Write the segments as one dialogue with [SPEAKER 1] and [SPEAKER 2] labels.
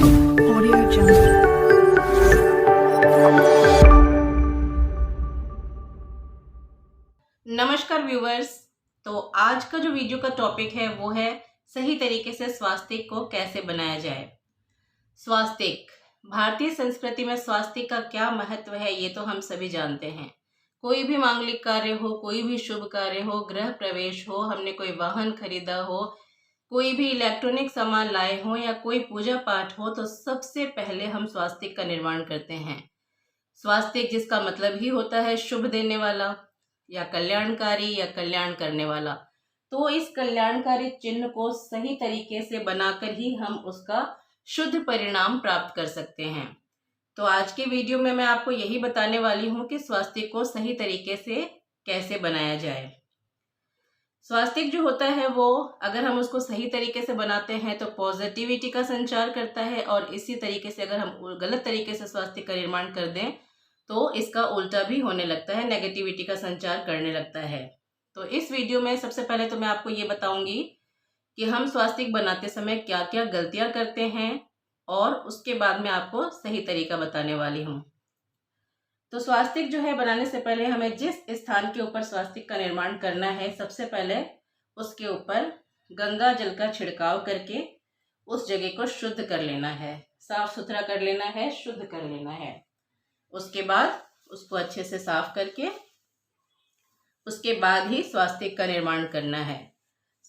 [SPEAKER 1] Audio Jungle.
[SPEAKER 2] नमस्कार viewers. तो आज का जो वीडियो का टॉपिक है वो है सही तरीके से स्वास्तिक को कैसे बनाया जाए। स्वास्तिक, भारतीय संस्कृति में स्वास्तिक का क्या महत्व है ये तो हम सभी जानते हैं। कोई भी मांगलिक कार्य हो, कोई भी शुभ कार्य हो, गृह प्रवेश हो, हमने कोई वाहन खरीदा हो, कोई भी इलेक्ट्रॉनिक सामान लाए हो या कोई पूजा पाठ हो, तो सबसे पहले हम स्वास्तिक का निर्माण करते हैं। स्वास्तिक जिसका मतलब ही होता है शुभ देने वाला या कल्याणकारी या कल्याण करने वाला। तो इस कल्याणकारी चिन्ह को सही तरीके से बनाकर ही हम उसका शुद्ध परिणाम प्राप्त कर सकते हैं। तो आज के वीडियो में मैं आपको यही बताने वाली हूँ कि स्वास्तिक को सही तरीके से कैसे बनाया जाए। स्वास्तिक जो होता है वो अगर हम उसको सही तरीके से बनाते हैं तो पॉजिटिविटी का संचार करता है, और इसी तरीके से अगर हम गलत तरीके से स्वास्तिक का निर्माण कर दें तो इसका उल्टा भी होने लगता है, नेगेटिविटी का संचार करने लगता है। तो इस वीडियो में सबसे पहले तो मैं आपको ये बताऊंगी कि हम स्वास्तिक बनाते समय क्या क्या गलतियां करते हैं, और उसके बाद मैं आपको सही तरीका बताने वाली हूँ। तो स्वास्तिक जो है बनाने से पहले हमें जिस स्थान के ऊपर स्वास्तिक का निर्माण करना है, सबसे पहले उसके ऊपर गंगा जल का छिड़काव करके उस जगह को शुद्ध कर लेना है, साफ सुथरा कर लेना है, शुद्ध कर लेना है। उसके बाद उसको अच्छे से साफ करके उसके बाद ही स्वास्तिक का निर्माण करना है।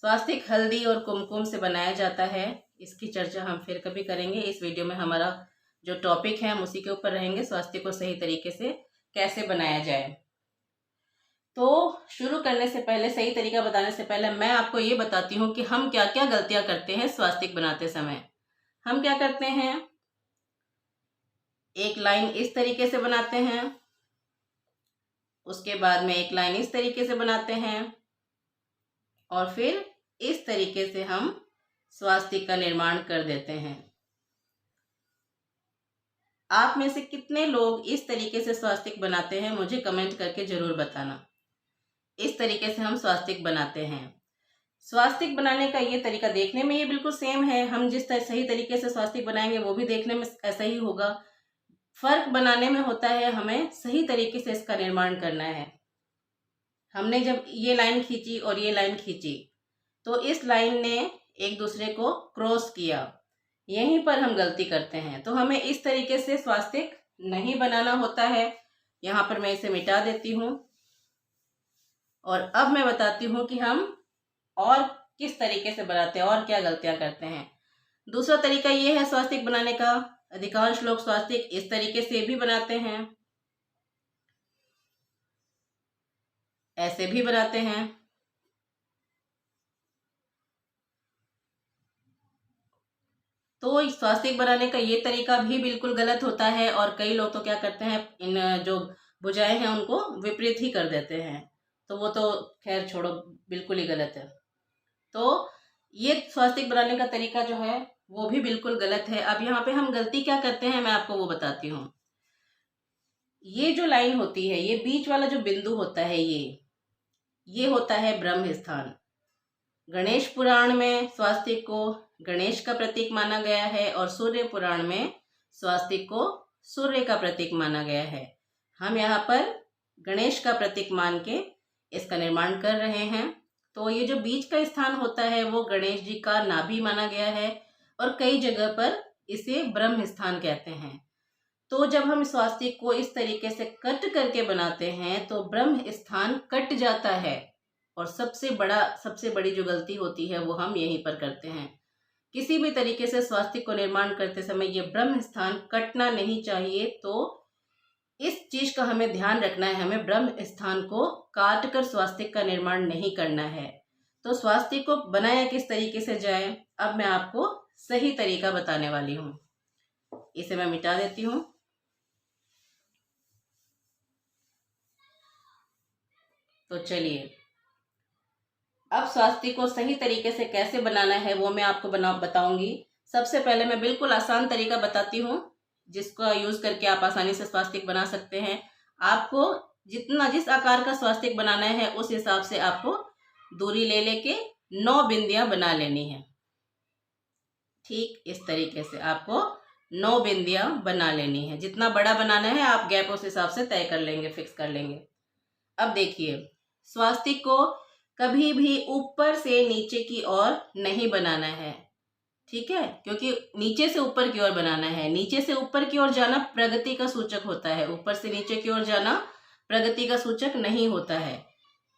[SPEAKER 2] स्वास्तिक हल्दी और कुमकुम से बनाया जाता है, इसकी चर्चा हम फिर कभी करेंगे। इस वीडियो में हमारा जो टॉपिक है हम उसी के ऊपर रहेंगे, स्वास्तिक को सही तरीके से कैसे बनाया जाए। तो शुरू करने से पहले, सही तरीका बताने से पहले मैं आपको ये बताती हूँ कि हम क्या क्या गलतियां करते हैं स्वास्तिक बनाते समय। हम क्या करते हैं, एक लाइन इस तरीके से बनाते हैं, उसके बाद में एक लाइन इस तरीके से बनाते हैं, और फिर इस तरीके से हम स्वास्तिक का निर्माण कर देते हैं। आप में से कितने लोग इस तरीके से स्वास्तिक बनाते हैं मुझे कमेंट करके जरूर बताना। इस तरीके से हम स्वास्तिक बनाते हैं। स्वास्तिक बनाने का ये तरीका देखने में ये बिल्कुल सेम है, हम जिस सही तरीके से स्वास्तिक बनाएंगे वो भी देखने में ऐसा ही होगा। फर्क बनाने में होता है हमें सही तरीके से इसका निर्माण करना है। हमने जब ये लाइन खींची और ये लाइन खींची तो इस लाइन ने एक दूसरे को क्रॉस किया, यहीं पर हम गलती करते हैं। तो हमें इस तरीके से स्वास्तिक नहीं बनाना होता है। यहाँ पर मैं इसे मिटा देती हूँ और अब मैं बताती हूँ कि हम और किस तरीके से बनाते हैं और क्या गलतियां करते हैं। दूसरा तरीका ये है स्वास्तिक बनाने का, अधिकांश लोग स्वास्तिक इस तरीके से भी बनाते हैं, ऐसे भी बनाते हैं। तो स्वास्तिक बनाने का ये तरीका भी बिल्कुल गलत होता है, और कई लोग तो क्या करते हैं, इन जो भुजाएं हैं उनको विपरीत ही कर देते हैं। तो वो तो खैर छोड़ो, बिल्कुल ही गलत है। तो ये स्वास्तिक बनाने का तरीका जो है वो भी बिल्कुल गलत है। अब यहाँ पे हम गलती क्या करते हैं मैं आपको वो बताती हूँ। ये जो लाइन होती है, ये बीच वाला जो बिंदु होता है, ये होता है ब्रह्म स्थान। गणेश पुराण में स्वास्तिक को गणेश का प्रतीक माना गया है, और सूर्य पुराण में स्वास्तिक को सूर्य का प्रतीक माना गया है। हम यहाँ पर गणेश का प्रतीक मान के इसका निर्माण कर रहे हैं। तो ये जो बीच का स्थान होता है वो गणेश जी का नाभि माना गया है, और कई जगह पर इसे ब्रह्म स्थान कहते हैं। तो जब हम स्वास्तिक को इस तरीके से कट करके बनाते हैं तो ब्रह्म स्थान कट जाता है, और सबसे बड़ी जो गलती होती है वो हम यहीं पर करते हैं। किसी भी तरीके से स्वास्तिक को निर्माण करते समय ये ब्रह्म स्थान कटना नहीं चाहिए। तो इस चीज का हमें ध्यान रखना है, हमें ब्रह्म स्थान को काट कर स्वास्तिक का निर्माण नहीं करना है। तो स्वास्तिक को बनाया किस तरीके से जाए, अब मैं आपको सही तरीका बताने वाली हूँ। इसे मैं मिटा देती हूँ। तो चलिए, अब स्वास्तिक को सही तरीके से कैसे बनाना है वो मैं आपको बताऊंगी। सबसे पहले मैं बिल्कुल आसान तरीका बताती हूँ जिसका यूज करके आप आसानी से स्वास्तिक बना सकते हैं। आपको जिस आकार का स्वास्तिक बनाना है उस हिसाब से आपको दूरी ले लेके 9 बिंदियां बना लेनी है। ठीक इस तरीके से आपको 9 बिंदियां बना लेनी है। जितना बड़ा बनाना है आप गैप उस हिसाब से तय कर लेंगे, फिक्स कर लेंगे। अब देखिए, स्वास्तिक को कभी भी ऊपर से नीचे की ओर नहीं बनाना है, ठीक है, क्योंकि नीचे से ऊपर की ओर बनाना है। नीचे से ऊपर की ओर जाना प्रगति का सूचक होता है, ऊपर से नीचे की ओर जाना प्रगति का सूचक नहीं होता है।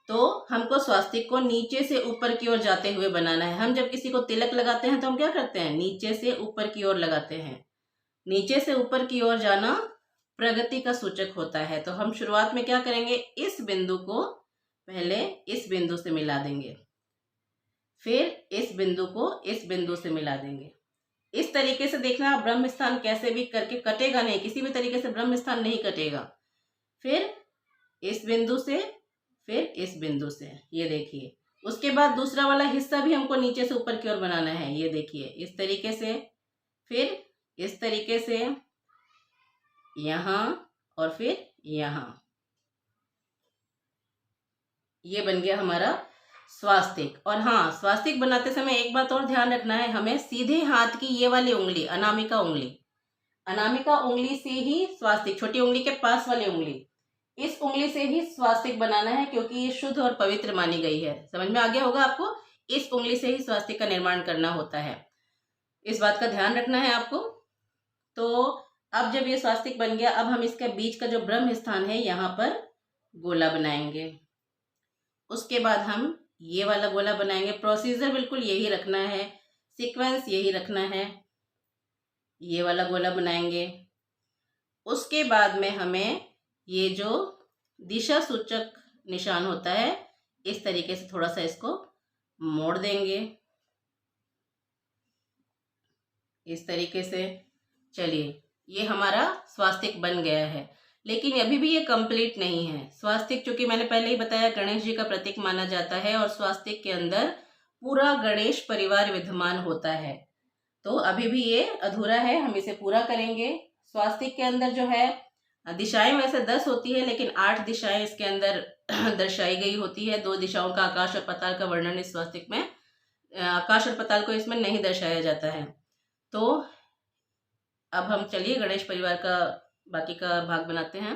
[SPEAKER 2] तो हमको स्वास्तिक को नीचे से ऊपर की ओर जाते हुए बनाना है। हम जब किसी को तिलक लगाते हैं तो हम क्या करते हैं, नीचे से ऊपर की ओर लगाते हैं। नीचे से ऊपर की ओर जाना प्रगति का सूचक होता है। तो हम शुरुआत में क्या करेंगे, इस बिंदु को पहले इस बिंदु से मिला देंगे, फिर इस बिंदु को इस बिंदु से मिला देंगे। इस तरीके से देखना, ब्रह्म स्थान कैसे भी करके कटेगा नहीं, किसी भी तरीके से ब्रह्म स्थान नहीं कटेगा। फिर इस बिंदु से, फिर इस बिंदु से, ये देखिए। उसके बाद दूसरा वाला हिस्सा भी हमको नीचे से ऊपर की ओर बनाना है, ये देखिए, इस तरीके से, फिर इस तरीके से, यहां और फिर यहां। ये बन गया हमारा स्वास्तिक। और हाँ, स्वास्तिक बनाते समय एक बात और ध्यान रखना है, हमें सीधे हाथ की ये वाली उंगली, अनामिका उंगली से ही स्वास्तिक, छोटी उंगली के पास वाली उंगली, इस उंगली से ही स्वास्तिक बनाना है, क्योंकि ये शुद्ध और पवित्र मानी गई है। समझ में आ गया होगा आपको, इस उंगली से ही स्वास्तिक का निर्माण करना होता है। इस बात का ध्यान रखना है आपको। तो अब जब ये स्वास्तिक बन गया, अब हम इसके बीच का जो ब्रह्म स्थान है यहाँ पर गोला बनाएंगे। उसके बाद हम ये वाला गोला बनाएंगे। प्रोसीजर बिल्कुल यही रखना है, सीक्वेंस यही रखना है। ये वाला गोला बनाएंगे। उसके बाद में हमें ये जो दिशा सूचक निशान होता है, इस तरीके से थोड़ा सा इसको मोड़ देंगे, इस तरीके से। चलिए, ये हमारा स्वास्तिक बन गया है, लेकिन अभी भी ये कंप्लीट नहीं है। स्वास्तिक, चूंकि मैंने पहले ही बताया, गणेश जी का प्रतीक माना जाता है और स्वास्तिक के अंदर पूरा गणेश परिवार विद्यमान होता है, तो अभी भी ये अधूरा है, हम इसे पूरा करेंगे। स्वास्तिक के अंदर जो है, दिशाएं वैसे 10 होती है, लेकिन 8 दिशाएं इसके अंदर दर्शाई गई होती है। 2 दिशाओं का, आकाश और पाताल का वर्णन इस स्वास्तिक में, आकाश और पाताल को इसमें नहीं दर्शाया जाता है। तो अब हम चलिए गणेश परिवार का बाकी का भाग बनाते हैं।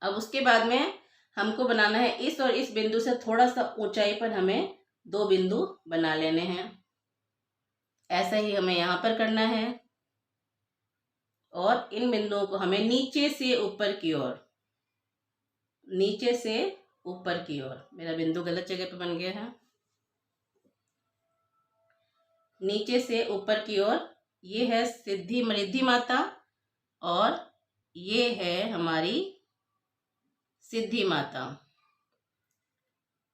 [SPEAKER 2] अब उसके बाद में हमको बनाना है, इस और इस बिंदु से थोड़ा सा ऊंचाई पर हमें 2 बिंदु बना लेने हैं। ऐसा ही हमें यहाँ पर करना है, और इन बिंदुओं को हमें नीचे से ऊपर की ओर, नीचे से ऊपर की ओर, मेरा बिंदु गलत जगह पे बन गया है, नीचे से ऊपर की ओर। ये है सिद्धि मृद्धि माता और ये है हमारी सिद्धि माता।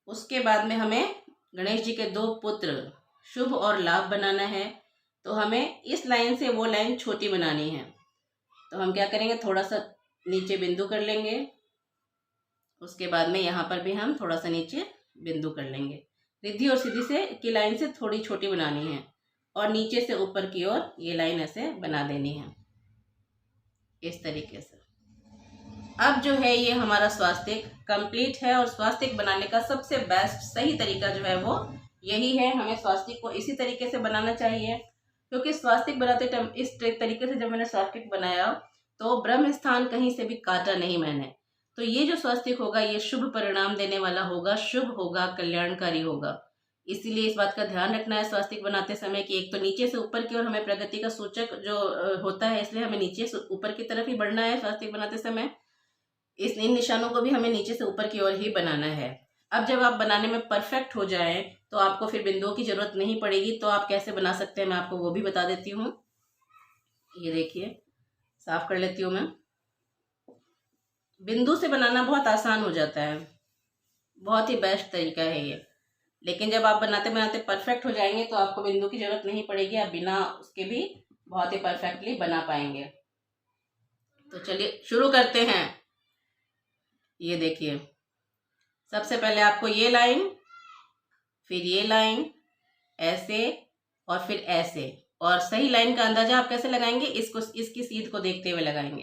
[SPEAKER 2] उसके बाद में हमें गणेश जी के 2 पुत्र शुभ और लाभ बनाना है, तो हमें इस लाइन से वो लाइन छोटी बनानी है। तो हम क्या करेंगे, थोड़ा सा नीचे बिंदु कर लेंगे। उसके बाद में यहाँ पर भी हम थोड़ा सा नीचे बिंदु कर लेंगे। रिद्धि और सिद्धि से की लाइन से थोड़ी छोटी बनानी है, और नीचे से ऊपर की ओर ये लाइन ऐसे बना देनी है, इस तरीके से। अब जो है ये हमारा स्वास्तिक कंप्लीट है, और स्वास्तिक बनाने का सबसे बेस्ट सही तरीका जो है वो यही है। हमें स्वास्तिक को इसी तरीके से बनाना चाहिए, क्योंकि स्वास्तिक बनाते टाइम इस तरीके से जब मैंने स्वास्तिक बनाया तो ब्रह्म स्थान कहीं से भी काटा नहीं मैंने। तो ये जो स्वास्तिक होगा ये शुभ परिणाम देने वाला होगा, शुभ होगा, कल्याणकारी होगा। इसीलिए इस बात का ध्यान रखना है स्वास्तिक बनाते समय कि एक तो नीचे से ऊपर की ओर हमें प्रगति का सूचक जो होता है, इसलिए हमें नीचे से ऊपर की तरफ ही बढ़ना है स्वास्तिक बनाते समय। इन निशानों को भी हमें नीचे से ऊपर की ओर ही बनाना है। अब जब आप बनाने में परफेक्ट हो जाए तो आपको फिर बिंदुओं की जरूरत नहीं पड़ेगी। तो आप कैसे बना सकते हैं मैं आपको वो भी बता देती हूँ। ये देखिए, साफ कर लेती हूँ मैं। बिंदु से बनाना बहुत आसान हो जाता है, बहुत ही बेस्ट तरीका है ये। लेकिन जब आप बनाते बनाते परफेक्ट हो जाएंगे तो आपको बिंदु की जरूरत नहीं पड़ेगी, आप बिना उसके भी बहुत ही परफेक्टली बना पाएंगे। तो चलिए शुरू करते हैं। ये देखिए, सबसे पहले आपको ये लाइन, फिर ये लाइन, ऐसे और फिर ऐसे। और सही लाइन का अंदाजा आप कैसे लगाएंगे, इसकी सीध को देखते हुए लगाएंगे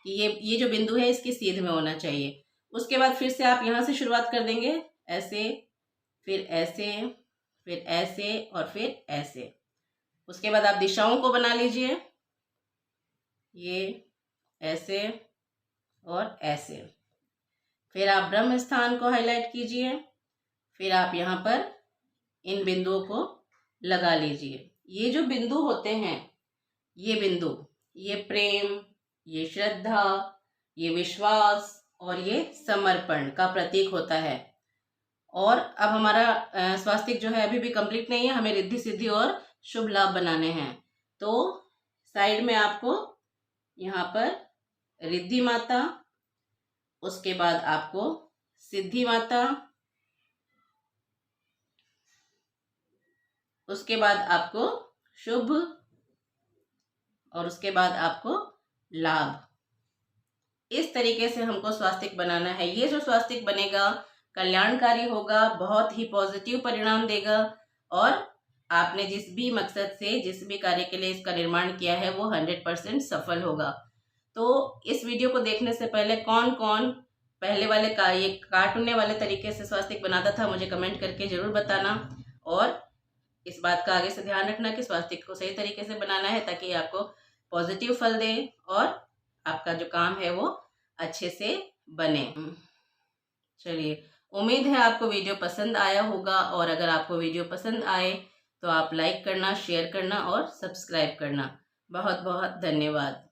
[SPEAKER 2] कि ये जो बिंदु है इसकी सीध में होना चाहिए। उसके बाद फिर से आप यहाँ से शुरुआत कर देंगे, ऐसे, फिर ऐसे, फिर ऐसे और फिर ऐसे। उसके बाद आप दिशाओं को बना लीजिए, ये ऐसे और ऐसे। फिर आप ब्रह्म स्थान को हाईलाइट कीजिए। फिर आप यहाँ पर इन बिंदुओं को लगा लीजिए। ये जो बिंदु होते हैं, ये बिंदु, ये प्रेम, ये श्रद्धा, ये विश्वास और ये समर्पण का प्रतीक होता है। और अब हमारा स्वास्तिक जो है अभी भी कंप्लीट नहीं है, हमें रिद्धि सिद्धि और शुभ लाभ बनाने हैं। तो साइड में आपको यहाँ पर रिद्धि माता, उसके बाद आपको सिद्धि माता, उसके बाद आपको शुभ और उसके बाद आपको लाभ। इस तरीके से हमको स्वास्तिक बनाना है। ये जो स्वास्तिक बनेगा कल्याणकारी होगा, बहुत ही पॉजिटिव परिणाम देगा और आपने जिस भी मकसद से, जिस भी कार्य के लिए इसका निर्माण किया है वो 100% सफल होगा। तो इस वीडियो को देखने से पहले कौन कौन पहले वाले का ये काटने वाले तरीके से स्वास्तिक बनाता था, मुझे कमेंट करके जरूर बताना। और इस बात का आगे से ध्यान रखना कि स्वास्तिक को सही तरीके से बनाना है ताकि आपको पॉजिटिव फल दे और आपका जो काम है वो अच्छे से बने। चलिए, उम्मीद है आपको वीडियो पसंद आया होगा और अगर आपको वीडियो पसंद आए तो आप लाइक करना, शेयर करना और सब्सक्राइब करना। बहुत बहुत धन्यवाद।